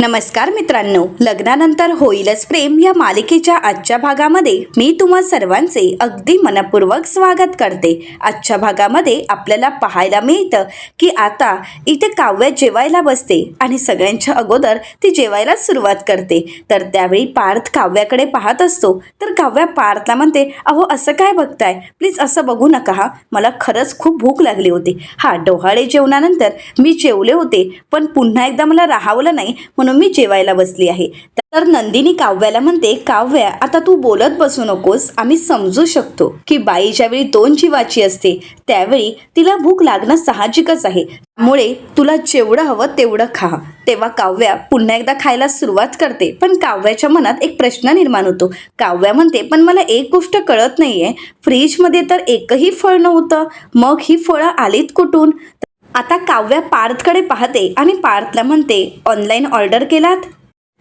नमस्कार मित्रांनो, लग्नानंतर होईलच प्रेम या मालिकेच्या आजच्या भागामध्ये मी तुम्हा सर्वांचे अगदी मनपूर्वक स्वागत करते। आजच्या भागामध्ये आपल्याला पाहायला मिळतं की आता इथे काव्य जेवायला बसते आणि सगळ्यांच्या अगोदर ती जेवायला सुरुवात करते। तर त्यावेळी पार्थ काव्याकडे पाहत असतो, तर काव्या पार्थला म्हणते, अहो असं काय बघताय, प्लीज असं बघू नका हा, मला खरंच खूप भूक लागली होती। डोहाळे जेवणानंतर मी जेवले होते, पण पुन्हा एकदा मला राहावलं नाही म्हणून मी जेवायला बसली आहे। तर नंदिनी काव्याला म्हणते, काव्या आता तू बोलत बसू नकोस, आम्ही समजू शकतो की बाई ज्यावेळी दोन जीवाची असते त्यावेळी तिला भूक लागणं साहजिकच आहे, त्यामुळे तुला जेवढं हवं तेवढं खा। तेव्हा काव्या पुन्हा एकदा खायला सुरुवात करते, पण काव्याच्या मनात एक प्रश्न निर्माण होतो। काव्या म्हणते, पण मला एक गोष्ट कळत नाहीये, फ्रीजमध्ये तर एकही फळ नव्हतं, मग ही फळं आलीत कुठून? आता काव्या पार्थकडे पाहते आणि पार्थला म्हणते, ऑनलाईन ऑर्डर केलात?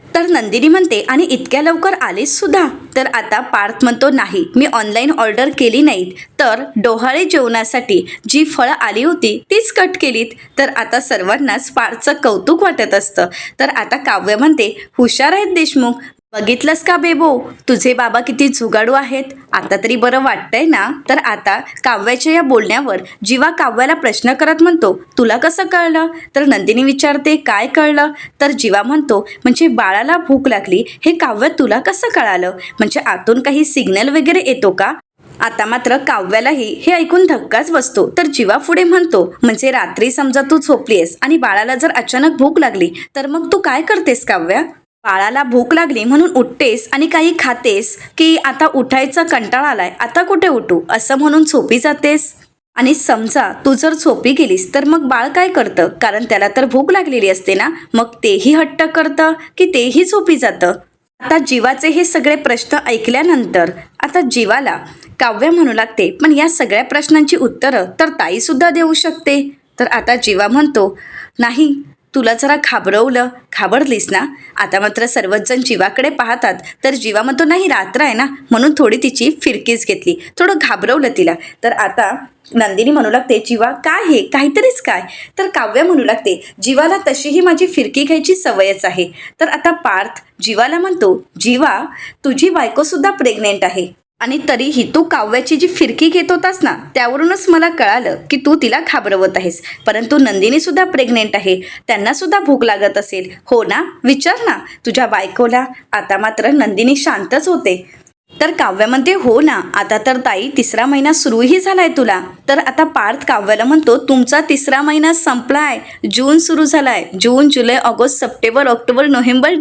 तर नंदिनी म्हणते, आणि इतक्या लवकर आलीस सुद्धा? तर आता पार्थ म्हणतो, नाही मी ऑनलाईन ऑर्डर केली नाहीत, तर डोहाळे जेवणासाठी जी फळं आली होती तीच कट केलीत। तर आता सर्वांनाच पार्थचं कौतुक वाटत असतं। तर आता काव्य म्हणते, हुशार आहेत देशमुख, बघितलंस का बेबो, तुझे बाबा किती जुगाडू आहेत, आता तरी बरं वाटतंय ना? तर आता काव्याच्या या बोलण्यावर जीवा काव्याला प्रश्न करत म्हणतो, तुला कसं कळलं? तर नंदिनी विचारते, काय कळलं? तर जीवा म्हणतो, म्हणजे बाळाला भूक लागली हे काव्य तुला कसं कळालं? म्हणजे आतून काही सिग्नल वगैरे येतो का? आता मात्र काव्यालाही हे ऐकून धक्काच बसतो। तर जीवा पुढे म्हणतो, म्हणजे रात्री समजा तू झोपलीस आणि बाळाला जर अचानक भूक लागली तर मग तू काय करतेस काव्या? बाळाला भूक लागली म्हणून उठतेस आणि काही खातेस, की आता उठायचा कंटाळा आलाय आता कुठे उठू असं म्हणून झोपी जातेस? आणि समजा तू जर झोपी गेलीस तर मग बाळ काय करतं, कारण त्याला तर भूक लागलेली असते ना, मग तेही हट्ट करतं की तेही झोपी जातं? आता जीवाचे हे सगळे प्रश्न ऐकल्यानंतर आता जीवाला काव्य म्हणू लागते, पण या सगळ्या प्रश्नांची उत्तरं तर ताई सुद्धा देऊ शकते। तर आता जीवा म्हणतो, नाही तुला जरा घाबरलीस ना? आता मात्र सर्वच जण जीवाकडे पाहतात, तर जीवा म्हणतो, नाही रात्र आहे ना म्हणून थोडी तिची फिरकीच घेतली, थोडं घाबरवलं तिला। तर आता नंदिनी म्हणू लागते, जीवा काय हे काहीतरीच काय? तर काव्य म्हणू लागते, जीवाला तशीही माझी फिरकी घ्यायची सवयच आहे। तर आता पार्थ जीवाला म्हणतो, जीवा तुझी बायको सुद्धा प्रेग्नेंट आहे आणि तरीही तू काव्याची जी फिरकी घेत होतास ना, त्यावरूनच मला कळालं की तू तिला घाबरवत आहेस। परंतु नंदिनी सुद्धा प्रेग्नेंट आहे, त्यांना सुद्धा भूक लागत असेल हो ना, विचार ना तुझ्या बायकोला। आता मात्र नंदिनी शांतच होते। तर काव्य म्हणते, हो ना, आता तर ताई तिसरा महिना सुरूही झालाय तुला। तर आता पार्थ काव्याला म्हणतो, तुमचा तिसरा महिना संपलाय, जून सुरू झालाय, जून जुलै ऑगस्ट सप्टेंबर ऑक्टोबर नोव्हेंबर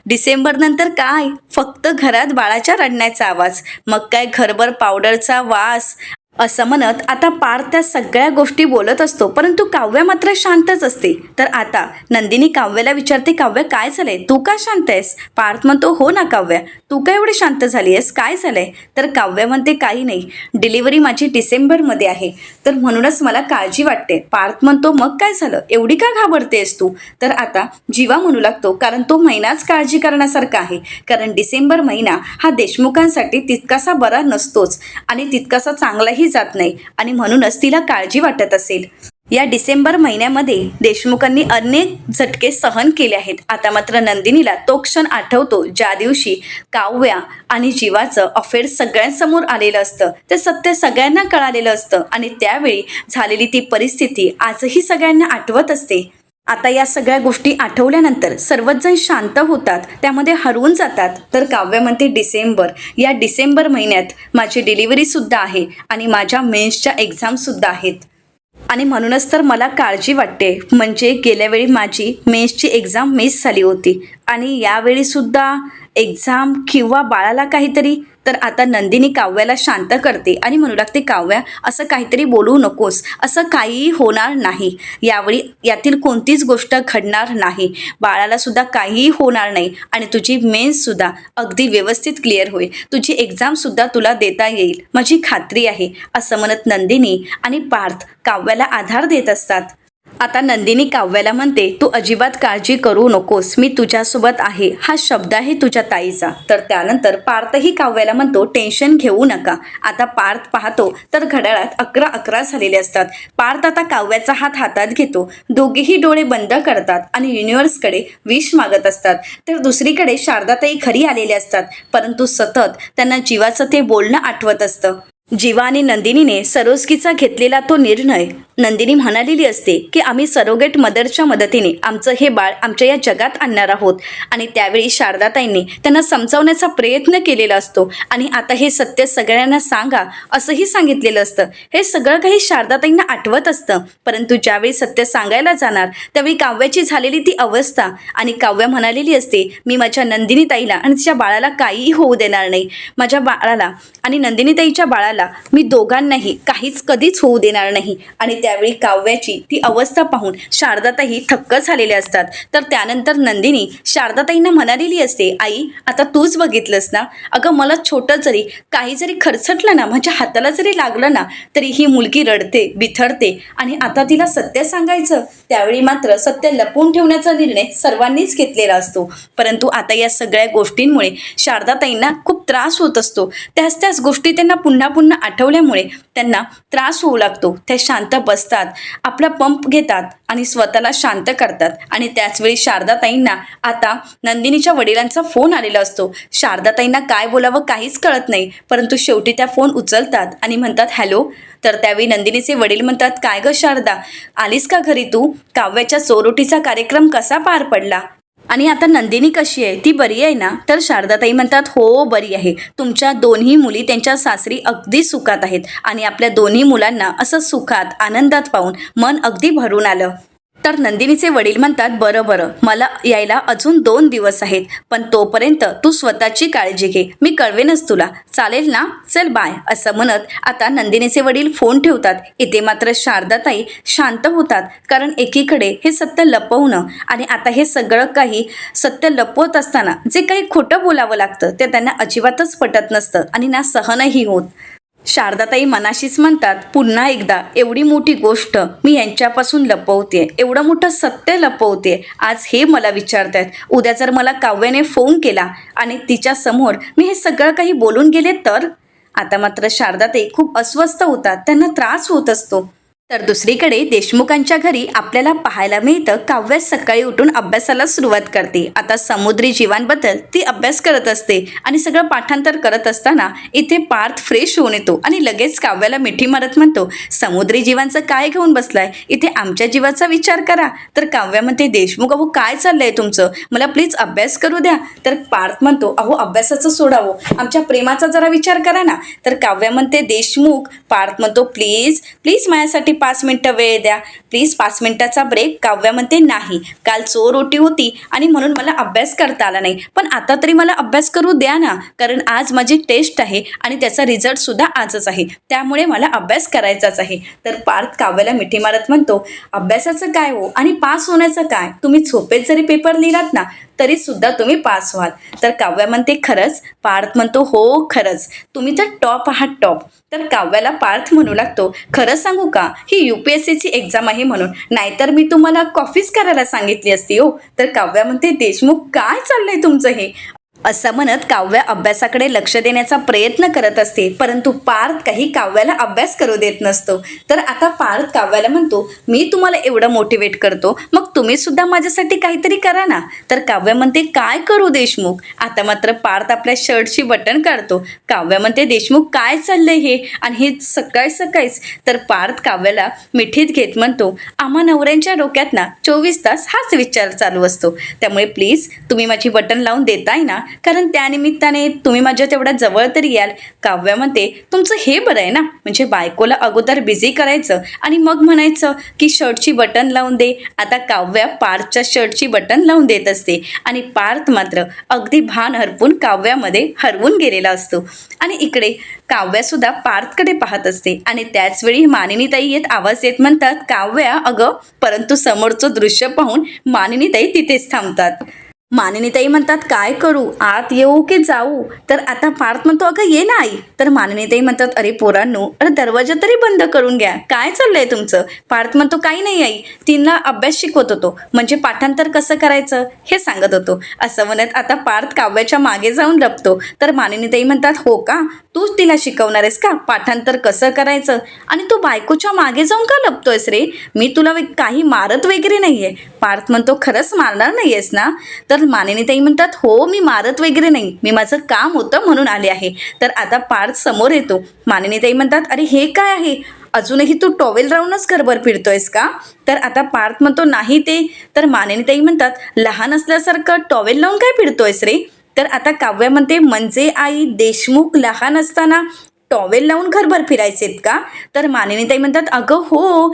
डिसेंबर नंतर काय, फक्त घरात बाळाच्या रडण्याचा आवाज, मग काय घरभर पावडरचा वास, असं म्हणत आता पार्थ त्या सगळ्या गोष्टी बोलत असतो, परंतु काव्य मात्र शांतच असते। तर आता नंदिनी काव्याला विचारते, काव्य काय झालंय, तू का शांत आहेस? पार्थ म्हणतो, हो ना काव्या, तू काय एवढी शांत झाली आहेस, काय झालंय? तर काव्य म्हणते, काही नाही, डिलिव्हरी माझी डिसेंबरमध्ये आहे, तर म्हणूनच मला काळजी वाटते। पार्थ म्हणतो, मग काय झालं, एवढी का घाबरतेस तू? तर आता जीवा म्हणू लागतो, कारण तो महिनाच काळजी करण्यासारखा आहे, कारण डिसेंबर महिना हा देशमुखांसाठी तितकासा बरा नसतोच आणि तितकासा चांगलाही जात नाही, आणि म्हणूनच तिला काळजी वाटत असेल। या डिसेंबर महिन्यामध्ये देशमुखांनी अनेक झटके सहन केले आहेत। आता मात्र नंदिनीला तो क्षण आठवतो ज्या दिवशी काव्या आणि जीवाचं अफेअर सगळ्यांसमोर आलेलं असतं, ते सत्य सगळ्यांना कळालेलं असतं, आणि त्यावेळी झालेली ती परिस्थिती आजही सगळ्यांना आठवत असते। आता या सगळ्या गोष्टी आठवल्यानंतर सर्वच जण शांत होतात, त्यामध्ये हरवून जातात। तर काव्य म्हणते, या डिसेंबर महिन्यात माझी डिलिव्हरी सुद्धा आहे आणि माझ्या मेन्सच्या एक्झाम सुद्धा आहेत, आणि म्हणूनच तर मला काळजी वाटते, म्हणजे गेल्या वेळी माझी मेन्सची एक्झाम मिस झाली होती आणि यावेळी सुद्धा एक्झाम किंवा बाळाला काहीतरी। तर आता नंदिनी काव्याला शांत करते आणि म्हणू लागते, काव्या असं काहीतरी बोलू नकोस, असं काहीही होणार नाही, यावेळी यातील कोणतीच गोष्ट घडणार नाही, बाळाला सुद्धा काहीही होणार नाही आणि तुझी मेन्स सुद्धा अगदी व्यवस्थित क्लिअर होईल, तुझी एक्झाम सुद्धा तुला देता येईल, माझी खात्री आहे, असं म्हणत नंदिनी आणि पार्थ काव्याला आधार देत असतात। आता नंदिनी काव्याला म्हणते, तू अजिबात काळजी करू नकोस, मी तुझ्यासोबत आहे. हा शब्द आहे तुझ्या ताईचा. तर त्यानंतर पार्थही काव्याला म्हणतो, टेन्शन घेऊ नका. आता पार्थ पाहतो तर घड्याळात 11:11 झालेले असतात. पार्थ आता काव्याचा हात हातात घेतो. दोघेही डोळे बंद करतात आणि युनिव्हर्सकडे विश मागत असतात. तर दुसरीकडे शारदाताई घरी आलेले असतात, परंतु सतत त्यांना जीवाचं ते बोलणं आठवत असतं. जीवा आणि नंदिनीने सरोस्कीचा घेतलेला तो निर्णय. नंदिनी म्हणालेली असते की आम्ही सरोगेट मदरच्या मदतीने आमचं हे बाळ आमच्या या जगात आणणार आहोत. आणि त्यावेळी शारदाताईंनी त्यांना समजावण्याचा प्रयत्न केलेला असतो आणि आता हे सत्य सगळ्यांना सांगा असंही सांगितलेलं असतं. हे सगळं काही शारदाताईंना आठवत असतं, परंतु ज्यावेळी सत्य सांगायला जाणार त्यावेळी काव्याची झालेली ती अवस्था. आणि काव्या म्हणालेली असते, मी माझ्या नंदिनीताईला आणि तिच्या बाळाला काहीही होऊ देणार नाही. माझ्या बाळाला आणि नंदिनीताईच्या बाळाला मी दोघांनाही काहीच कधीच होऊ देणार नाही. आणि त्यावेळी काव्याची ती अवस्था पाहून शारदाताई थक्क झालेल्या असतात. तर त्यानंतर नंदिनी शारदाताईंना म्हणालेली असते, आई आता तूच बघितलंस ना, अगं मला छोटं जरी काही जरी खरचटलं ना, माझ्या हाताला जरी लागलं ना, तरी ही मुलगी रडते बिथरते. आणि आता तिला सत्य सांगायचं, त्यावेळी मात्र सत्य लपवून ठेवण्याचा निर्णय सर्वांनीच घेतलेला असतो. परंतु आता या सगळ्या गोष्टींमुळे शारदाताईंना खूप त्रास होत असतो. त्याच गोष्टी त्यांना पुन्हा पुन्हा आठवल्यामुळे त्यांना त्रास होऊ लागतो. त्या शांत बसतात, आपला पंप घेतात आणि स्वतःला शांत करतात. आणि त्याचवेळी शारदाताईंना आता नंदिनीच्या वडिलांचा फोन आलेला असतो. शारदाताईंना काय बोलावं काहीच कळत नाही, परंतु शेवटी त्या फोन उचलतात आणि म्हणतात, हॅलो. तर त्यावेळी नंदिनीचे वडील म्हणतात, काय गं शारदा, आलीस का घरी तू? काव्याच्या चोरोटीचा कार्यक्रम कसा पार पडला? आणि आता नंदिनी कशी आहे, ती बरी आहे ना? तर शारदाताई म्हणतात, हो बरी आहे. तुमच्या दोन्ही मुली त्यांच्या सासरी अगदी सुखात आहेत आणि आपल्या दोन्ही मुलांना असं सुखात आनंदात पाहून मन अगदी भरून आलं. तर नंदिनीचे वडील म्हणतात, बरं मला यायला अजून 2 दिवस आहेत, पण तोपर्यंत तू स्वतःची काळजी घे, मी कळवेनच तुला, चालेल ना? चल बाय. असं म्हणत आता नंदिनीचे वडील फोन ठेवतात. इथे मात्र शारदाताई शांत होतात, कारण एकीकडे हे सत्य लपवणं आणि आता हे सगळं काही सत्य लपवत असताना जे काही खोटं बोलावं लागतं ते त्यांना अजिबातच पटत नसतं आणि ना सहनही होत. शारदाताई मनाशीच म्हणतात, पुन्हा एकदा एवढी मोठी गोष्ट मी यांच्यापासून लपवते, एवढं मोठं सत्य लपवते. आज हे मला विचारतायत, उद्या जर मला काव्याने फोन केला आणि तिच्या समोर मी हे सगळं काही बोलून गेले तर? आता मात्र शारदाताई खूप अस्वस्थ होतात, त्यांना त्रास होत असतो. तर दुसरीकडे देशमुखांच्या घरी आपल्याला पाहायला मिळतं, काव्या सकाळी उठून अभ्यासाला सुरुवात करते. आता समुद्री जीवांबद्दल ती अभ्यास करत असते आणि सगळं पाठांतर करत असताना इथे पार्थ फ्रेश होऊन येतो आणि लगेच काव्याला मिठी मारत म्हणतो, समुद्री जीवांचं काय घेऊन बसलाय, इथे आमच्या जीवाचा विचार करा. तर काव्या म्हणते, देशमुख अहो काय चाललंय तुमचं, मला प्लीज अभ्यास करू द्या. तर पार्थ म्हणतो, अहो अभ्यासाचं सोडावं, आमच्या प्रेमाचा जरा विचार करा ना. तर काव्या म्हणते, देशमुख. पार्थ म्हणतो, प्लीज माझ्यासाठी 5 मिनिटं वेळ द्या, प्लीज 5 मिनिटाचा ब्रेक. काव्या म्हणते, नाही, काल चोरोटी होती आणि म्हणून मला अभ्यास करता आला नाही, पण आता तरी मला अभ्यास करू द्या ना, कारण आज माझी टेस्ट आहे आणि त्याचा रिझल्ट सुद्धा आजच आहे, त्यामुळे मला अभ्यास करायचाच आहे. तर पार्थ काव्याला मिठी मारत म्हणतो, अभ्यासाचं काय हो आणि पास होण्याचं काय, तुम्ही झोपेत जरी पेपर लिहिलात ना तरी सुद्धा तुम्ही पास व्हाल. तर काव्या म्हणते, खरंच? पार्थ म्हणतो, हो खरंच, तुम्ही तर टॉप आहात, टॉप. तर काव्याला पार्थ म्हणू लागतो, खरं सांगू का, ही UPSCची एक्झाम आहे म्हणून, नाहीतर मी तुम्हाला कॉफीच करायला सांगितली असती हो. तर काव्या म्हणते, देशमुख काय चाललंय तुमचं हे? असं म्हणत काव्या अभ्यासाकडे लक्ष देण्याचा प्रयत्न करत असते, परंतु पार्थ काही काव्याला अभ्यास करू देत नसतो. तर आता पार्थ काव्याला म्हणतो, मी तुम्हाला एवढं मोटिवेट करतो, मग तुम्ही सुद्धा माझ्यासाठी काहीतरी करा ना. तर काव्या म्हणते, काय करू देशमुख? आता मात्र पार्थ आपल्या शर्टची बटन काढतो. काव्या म्हणते, देशमुख काय चाललंय हे आणि हे सकाळीच? तर पार्थ काव्याला मिठीत घेत म्हणतो, आम्हा नवऱ्यांच्या डोक्यात ना 24 तास हाच विचार चालू असतो, त्यामुळे प्लीज तुम्ही माझी बटन लावून देताय ना, कारण त्यानिमित्ताने तुम्ही माझ्या तेवढ्या जवळ तरी याल. काव्या म्हणते, तुमचं हे बरं आहे ना, म्हणजे बायकोला अगोदर बिझी करायचं आणि मग म्हणायचं की शर्टची बटन लावून दे. आता काव्या पार्थच्या शर्टची बटन लावून देत असते आणि पार्थ मात्र अगदी भान हरपून काव्यामध्ये हरवून गेलेला असतो. आणि इकडे काव्या सुद्धा पार्थकडे पाहत असते आणि त्याचवेळी मानिनीताई येत आवाज येत म्हणतात, काव्या अगं. परंतु समोरचं दृश्य पाहून मानिनीताई तिथेच थांबतात. मानिनीताई म्हणतात काय करू, आत येऊ की जाऊ? तर आता पार्थ म्हणतो अगं ये ना आई. तर मानिनीताई म्हणतात अरे पोरांनो, अरे दरवाजा तरी बंद करून घ्या, काय चाललंय तुमचं? पार्थ म्हणतो काही नाही आई, तिला अभ्यास शिकवत होतो, म्हणजे पाठांतर कसं करायचं हे सांगत होतो. असं म्हणत आता पार्थ काव्याच्या मागे जाऊन लपतो. तर मानिनीताई म्हणतात हो का, तूच तिला शिकवणार आहेस का पाठांतर कसं करायचं? आणि तू बायकोच्या मागे जाऊन का लपतोयस रे? मी तुला काही मारत वगैरे नाहीये. पार्थ म्हणतो खरंच मारणार नाहीयेस ना? तर मानिनीताई म्हणतात हो मी मारत वगैरे नाही, मी माझं काम होतं म्हणून आले आहे. तर आता पार्थ समोर येतो. मानिनीताई म्हणतात अरे हे काय आहे, अजूनही तू टॉवेल लावूनच घरभर फिरतोयस का? तर आता पार्थ म्हणतो नाही ते. तर मानिनीताई म्हणतात लहान असल्यासारखं टॉवेल लावून काय फिरतोयस रे? तर आता काव्य म्हणते म्हणजे आई देशमुख लहान असताना टॉवेल लावून घरभर फिरायचेत का? तर मानिनीताई म्हणतात अगं हो,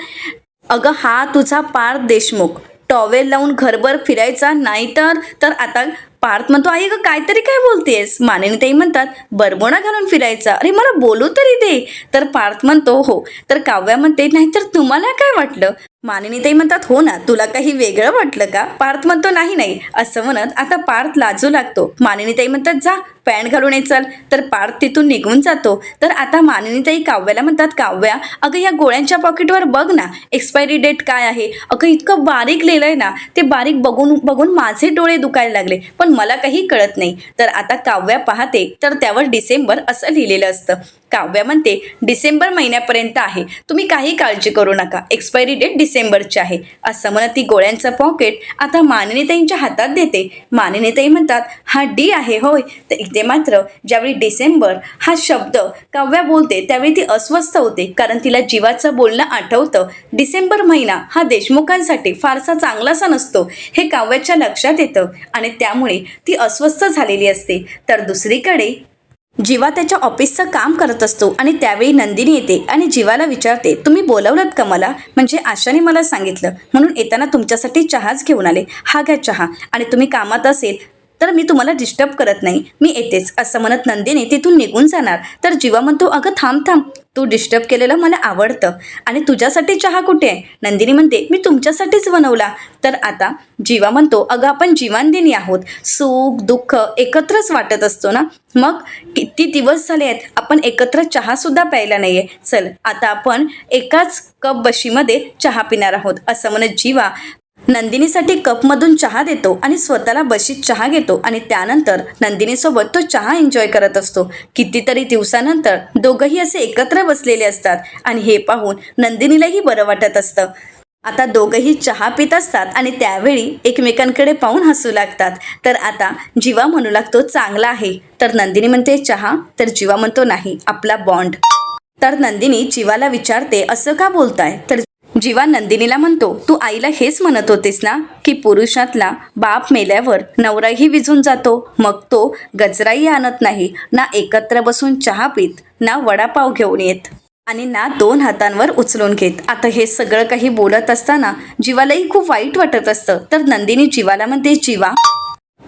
अगं हा तुझा पार्थ देशमुख टॉवेल लावून घरभर फिरायचा नाही तर आता पार्थ म्हणतो आई गं काहीतरी काय बोलतेस? मानिनीताई म्हणतात बरबोणा घालून फिरायचा, अरे मला बोलू तरी दे. तर पार्थ म्हणतो हो. तर काव्या म्हणते नाहीतर तुम्हाला काय वाटलं? मानिनीताई म्हणतात हो ना, तुला काही वेगळं वाटलं का? पार्थ म्हणतो नाही नाही. असं म्हणत आता पार्थ लाजू लागतो. मानिनीताई म्हणतात जा पॅन्ट घालून ये चल. तर पार्थ तिथून निघून जातो. तर आता मानिनीताई काव्याला म्हणतात काव्या अगं या गोळ्यांच्या पॉकेटवर बघ ना, एक्सपायरी डेट काय आहे? अगं इतकं बारीक लिहिलंय ना, ते बारीक बघून बघून माझे डोळे दुखायला लागले, पण मला काही कळत नाही. तर आता काव्या पाहते तर त्यावर डिसेंबर असं लिहिलेलं असतं. काव्या म्हणते डिसेंबर महिन्यापर्यंत आहे, तुम्ही काही काळजी करू नका, एक्सपायरी डेट डिसेंबरची आहे. असं म्हणत ती गोळ्यांचं पॉकेट आता मानिनीताईंच्या हातात देते. मानिनीताई म्हणतात हा डी आहे होय. तर इथे मात्र ज्यावेळी डिसेंबर हा शब्द काव्या बोलते त्यावेळी ती अस्वस्थ होते, कारण तिला जीवाचं बोलणं आठवतं. डिसेंबर महिना हा देशमुखांसाठी फारसा चांगलासा नसतो हे काव्याच्या लक्षात येतं आणि त्यामुळे ती अस्वस्थ झालेली असते. तर दुसरीकडे जीवा त्याच्या ऑफिसचं काम करत असतो आणि त्यावेळी नंदिनी येते आणि जीवाला विचारते तुम्ही बोलवलत का मला? म्हणजे आशाने मला सांगितलं म्हणून येताना तुमच्यासाठी चहाच घेऊन आले, हा घ्या चहा, आणि तुम्ही कामात असेल तर मी तुम्हाला डिस्टर्ब करत नाही, मी येतेच. असं म्हणत नंदिनी तिथून निघून जाणार. तर जीवा म्हणतो अगं थांब थांब, तू डिस्टर्ब केलेलं मला आवडतं, आणि तुझ्यासाठी चहा कुठे आहे? नंदिनी म्हणते मी तुमच्यासाठीच बनवला. तर आता जीवा म्हणतो अगं आपण जीवांदिनी आहोत, सुख दुःख एकत्रच वाटत असतो ना, मग किती दिवस झाले आहेत आपण एकत्र चहासुद्धा प्यायला नाही आहे, चल आता आपण एकाच कप बशीमध्ये चहा पिणार आहोत. असं म्हणत जीवा नंदिनीसाठी कपमधून चहा देतो आणि स्वतःला बशीत चहा घेतो आणि त्यानंतर नंदिनीसोबत तो चहा एन्जॉय करत असतो. कितीतरी दिवसानंतर दोघंही असे एकत्र बसलेले असतात आणि हे पाहून नंदिनीलाही बरं वाटत असतं. आता दोघंही चहा पित असतात आणि त्यावेळी एकमेकांकडे पाहून हसू लागतात. तर आता जीवा म्हणू लागतो चांगला आहे. तर नंदिनी म्हणते चहा? तर जीवा म्हणतो नाही, आपला बॉन्ड. तर नंदिनी जीवाला विचारते असं का बोलताय? तर जीवा नंदिनीला म्हणतो तू आईला हेच म्हणत होतीस ना की पुरुषातला बाप मेल्यावर नवराही विझून जातो, मग तो गजराही आणत नाही, ना एकत्र बसून चहा पित, ना वडापाव घेऊन येत, आणि ना 2 हातांवर उचलून घेत. आता हे सगळं काही बोलत असताना जीवालाही खूप वाईट वाटत असतं. तर नंदिनी जीवाला म्हणते जीवा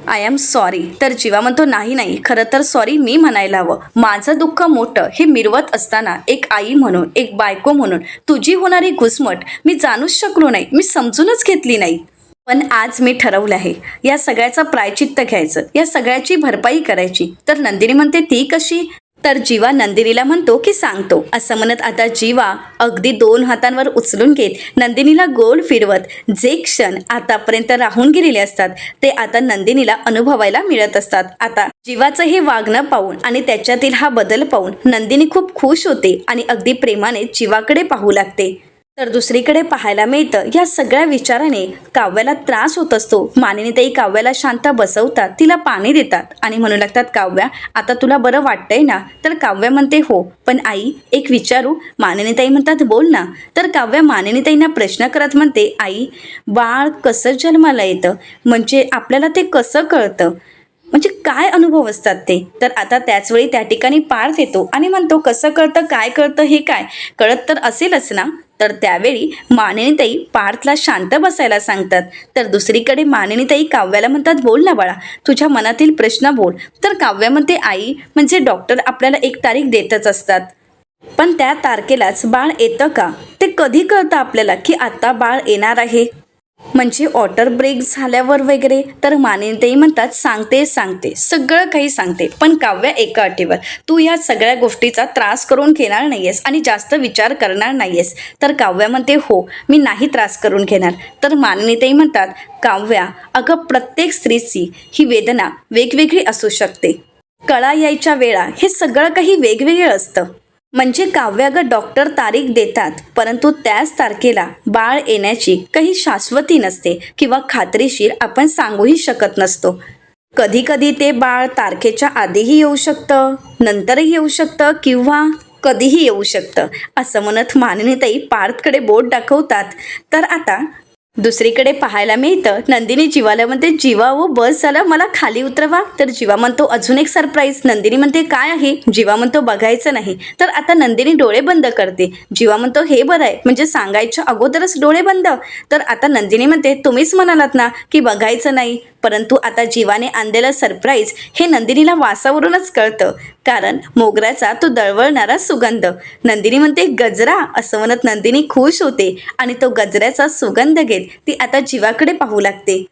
आय एम सॉरी. तर जीवा म्हणतो नाही नाही, खरं तर सॉरी मी म्हणायला हवं, माझं दुःख मोठं हे मिरवत असताना एक आई म्हणून, एक बायको म्हणून तुझी होणारी घुसमट मी जाणूच शकलो नाही, मी समजूनच घेतली नाही. पण आज मी ठरवलं आहे या सगळ्याचं प्रायचित्त घ्यायचं, या सगळ्याची भरपाई करायची. तर नंदिनी म्हणते ती कशी? तर जीवा नंदिनीला म्हणतो की सांगतो. असं म्हणत आता जीवा अगदी 2 हातांवर उचलून घेत नंदिनीला गोल फिरवत जे क्षण आतापर्यंत राहून गेलेले असतात ते आता नंदिनीला अनुभवायला मिळत असतात. आता जीवाचं हे वागणं पाहून आणि त्याच्यातील हा बदल पाहून नंदिनी खूप खुश होते आणि अगदी प्रेमाने जीवाकडे पाहू लागते. तर दुसरीकडे पाहायला मिळतं या सगळ्या विचाराने काव्याला त्रास होत असतो. मानिनीताई काव्याला शांत बसवतात, तिला पाणी देतात आणि म्हणू लागतात काव्या आता तुला बरं वाटतंय ना? तर काव्या म्हणते हो, पण आई एक विचारू? मानिनीताई म्हणतात बोल ना. तर काव्या मानिनीताईंना प्रश्न करत म्हणते आई बाळ कसं जन्माला येतं, म्हणजे आपल्याला ते कसं कळतं, म्हणजे काय अनुभव असतात ते? तर आता त्याचवेळी त्या ठिकाणी पार्थ येतो आणि म्हणतो कसं कळतं, काय कळतं, हे काय कळत तर असेलच ना? तर त्यावेळी मानिनीताई पार्थला शांत बसायला सांगतात. तर दुसरीकडे मानिनीताई काव्याला म्हणतात बोल ना बाळा, तुझ्या मनातील प्रश्न बोल. तर काव्या म्हणते आई म्हणजे डॉक्टर आपल्याला एक तारीख देतच असतात, पण त्या तारखेलाच बाळ येतं का? ते कधी कळतं आपल्याला की आता बाळ येणार आहे? म्हणजे वॉटर ब्रेक झाल्यावर वगैरे. तर मानिनीताई म्हणतात सांगते सगळं काही सांगते, पण काव्या एका अटीवर, तू या सगळ्या गोष्टीचा त्रास करून घेणार नाहीयेस आणि जास्त विचार करणार नाहीयेस. तर काव्या म्हणते हो, मी नाही त्रास करून घेणार. तर मानिनीताई म्हणतात काव्या, अगं प्रत्येक स्त्रीची ही वेदना वेगवेगळी असू शकते, कळा यायच्या वेळा हे सगळं काही वेगवेगळं असतं. म्हणजे काव्या ग डॉक्टर तारीख देतात, परंतु त्याच तारखेला बाळ येण्याची काही शाश्वती नसते किंवा खात्रीशीर आपण सांगूही शकत नसतो. कधी कधी ते बाळ तारखेच्या आधीही येऊ शकतं, नंतरही येऊ शकतं किंवा कधीही येऊ शकतं. असं म्हणत मानिनीताई पार्थकडे बोट दाखवतात. तर आता दुसरीकडे पाहायला मिळतं नंदिनी जीवाला म्हणते जीवा हो बस झालं, मला खाली उतरवा. तर जीवा म्हणतो अजून एक सरप्राईज. नंदिनी म्हणते काय आहे? जीवा म्हणतो बघायचं नाही. तर आता नंदिनी डोळे बंद करते. जीवा म्हणतो हे बरं आहे, म्हणजे सांगायच्या अगोदरच डोळे बंद. तर आता नंदिनी म्हणते तुम्हीच म्हणालात ना की बघायचं नाही. परंतु आता जीवाने आणलेलं सरप्राईज हे नंदिनीला वासावरूनच कळतं, कारण मोगऱ्याचा तो दळवळणारा सुगंध. नंदिनी म्हणते गजरा, असं म्हणत नंदिनी खुश होते आणि तो गजऱ्याचा सुगंध घेत ती आता जीवाकडे पाहू लागते.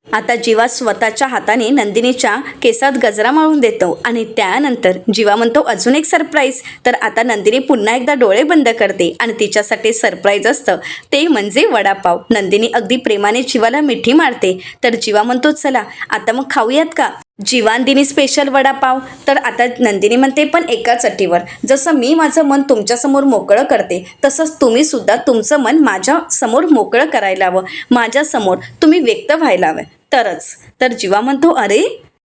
आता जीवा स्वतःच्या हाताने नंदिनीच्या केसात गजरा माळून देतो आणि त्यानंतर जीवा म्हणतो अजून एक सरप्राईज. तर आता नंदिनी पुन्हा एकदा डोळे बंद करते आणि तिच्यासाठी सरप्राईज असतं ते म्हणजे वडापाव. नंदिनी अगदी प्रेमाने जीवाला मिठी मारते. तर जीवा म्हणतो चला आता मग खाऊयात का जीवांदिनी स्पेशल वडापाव. तर आता नंदिनी म्हणते पण एकाच अटीवर, जसं मी माझं मन तुमच्यासमोर मोकळं करते तसंच तुम्ही सुद्धा तुमचं मन माझ्यासमोर मोकळं करायला हवं, माझ्यासमोर तुम्ही व्यक्त व्हायला हवं तरच. तर जीवा म्हणतो अरे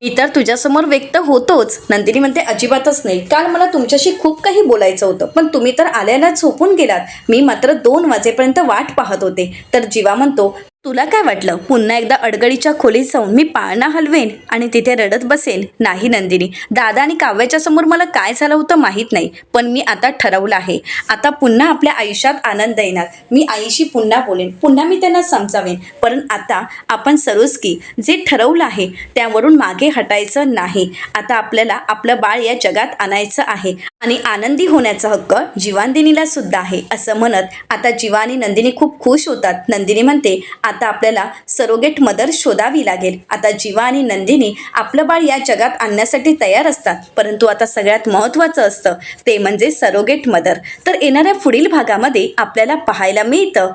मी तर तुझ्यासमोर व्यक्त होतोच. नंदिनी म्हणते अजिबातच नाही, काल मला तुमच्याशी खूप काही बोलायचं होतं पण तुम्ही तर आल्याला झोपून गेलात, मी मात्र 2 वाजेपर्यंत वाट पाहत होते. तर जीवा म्हणतो तुला काय वाटलं पुन्हा एकदा अडगळीच्या खोलीत जाऊन मी पाळणा हलवेन आणि तिथे रडत बसेन? नाही नंदिनी, दादा आणि काव्याच्या समोर मला काय झालं होतं माहीत नाही, पण मी आता ठरवलं आहे, आता पुन्हा आपल्या आयुष्यात आनंद येणार. मी आईशी पुन्हा बोलेन, पुन्हा मी त्यांना समजावेन. पण आता आपण सरोजकी जे ठरवलं आहे त्यावरून मागे हटायचं नाही. आता आपल्याला आपलं बाळ या जगात आणायचं आहे आणि आनंदी होण्याचा हक्क जीवांदिनीला सुद्धा आहे. असं म्हणत आता जीवा आणि नंदिनी खूप खुश होतात. नंदिनी म्हणते आता आपल्याला सरोगेट मदर शोधावी लागेल. आता जीवा आणि नंदिनी आपलं बाळ या जगात आणण्यासाठी तयार असतात, परंतु आता सगळ्यात महत्त्वाचं असतं ते म्हणजे सरोगेट मदर. तर येणाऱ्या पुढील भागामध्ये आपल्याला पाहायला मिळतं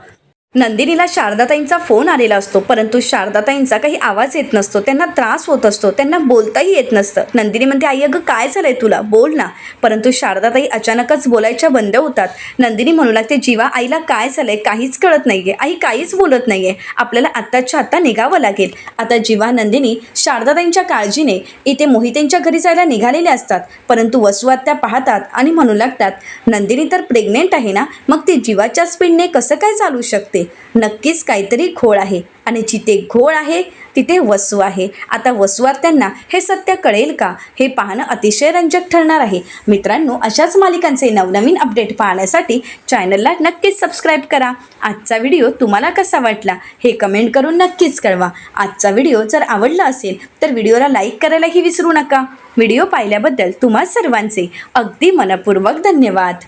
नंदिनीला शारदाताईंचा फोन आलेला असतो, परंतु शारदाताईंचा काही आवाज येत नसतो, त्यांना त्रास होत असतो, त्यांना बोलताही येत नसतं. नंदिनी म्हणते आई अगं काय झालंय तुला, बोल ना. परंतु शारदाताई अचानकच बोलायच्या बंद होतात. नंदिनी म्हणू लागते जीवा आईला काय झालंय काहीच कळत नाहीये, आई काहीच बोलत नाहीये, आपल्याला आत्ताच्या आत्ता निघावं लागेल. आता जीवा नंदिनी शारदाताईंच्या काळजीने इथे मोहितेंच्या घरी जायला निघालेले असतात, परंतु वसू आत्या पाहतात आणि म्हणू लागतात नंदिनी तर प्रेग्नेंट आहे ना, मग ती जीवाच्या स्पीडने कसं काय चालू शकते? नक्कीच काहीतरी घोळ आहे आणि जिथे घोळ आहे तिथे वसू आहे. आता वसू आत्यांना हे सत्य कळेल का हे पाहणं अतिशय रंजक ठरणार आहे. मित्रांनो, अशाच मालिकांचे नवनवीन अपडेट पाहण्यासाठी चॅनलला नक्कीच सबस्क्राईब करा. आजचा व्हिडिओ तुम्हाला कसा वाटला हे कमेंट करून नक्कीच कळवा. आजचा व्हिडिओ जर आवडला असेल तर व्हिडिओला लाईक करायलाही विसरू नका. व्हिडिओ पाहिल्याबद्दल तुम्हा सर्वांचे अगदी मनपूर्वक धन्यवाद.